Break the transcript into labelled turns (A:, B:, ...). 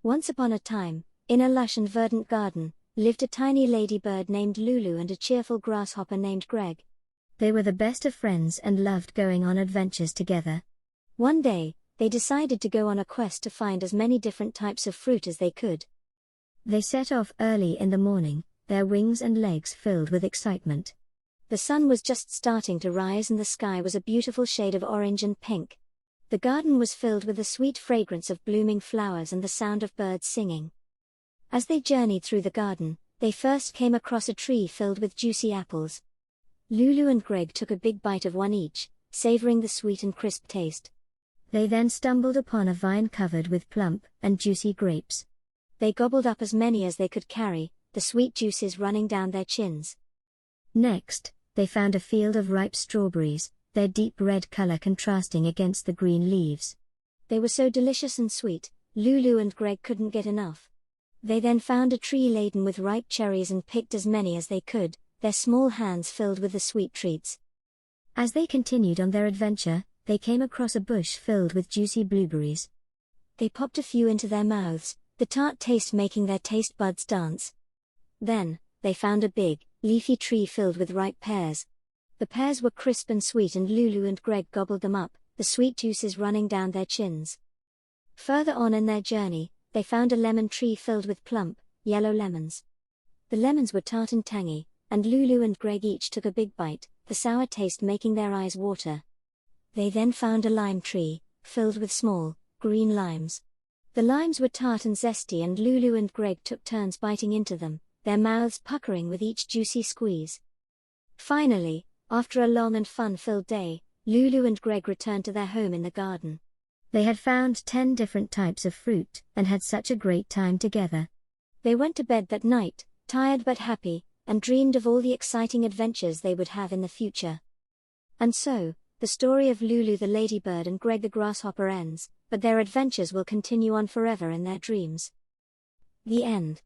A: Once upon a time, in a lush and verdant garden, lived a tiny ladybird named Lulu and a cheerful grasshopper named Greg. They were the best of friends and loved going on adventures together. One day, they decided to go on a quest to find as many different types of fruit as they could. They set off early in the morning, their wings and legs filled with excitement. The sun was just starting to rise and the sky was a beautiful shade of orange and pink. The garden was filled with the sweet fragrance of blooming flowers and the sound of birds singing. As they journeyed through the garden, they first came across a tree filled with juicy apples. Lulu and Greg took a big bite of one each, savoring the sweet and crisp taste. They then stumbled upon a vine covered with plump and juicy grapes. They gobbled up as many as they could carry, the sweet juices running down their chins. Next, they found a field of ripe strawberries, their deep red color contrasting against the green leaves. They were so delicious and sweet, Lulu and Greg couldn't get enough. They then found a tree laden with ripe cherries and picked as many as they could, their small hands filled with the sweet treats. As they continued on their adventure, they came across a bush filled with juicy blueberries. They popped a few into their mouths, the tart taste making their taste buds dance. Then, they found a big, leafy tree filled with ripe pears. The pears were crisp and sweet and Lulu and Greg gobbled them up, the sweet juices running down their chins. Further on in their journey, they found a lemon tree filled with plump, yellow lemons. The lemons were tart and tangy, and Lulu and Greg each took a big bite, the sour taste making their eyes water. They then found a lime tree, filled with small, green limes. The limes were tart and zesty and Lulu and Greg took turns biting into them, their mouths puckering with each juicy squeeze. Finally, after a long and fun-filled day, Lulu and Greg returned to their home in the garden. They had found 10 different types of fruit, and had such a great time together. They went to bed that night, tired but happy, and dreamed of all the exciting adventures they would have in the future. And so, the story of Lulu the ladybird and Greg the grasshopper ends, but their adventures will continue on forever in their dreams. The end.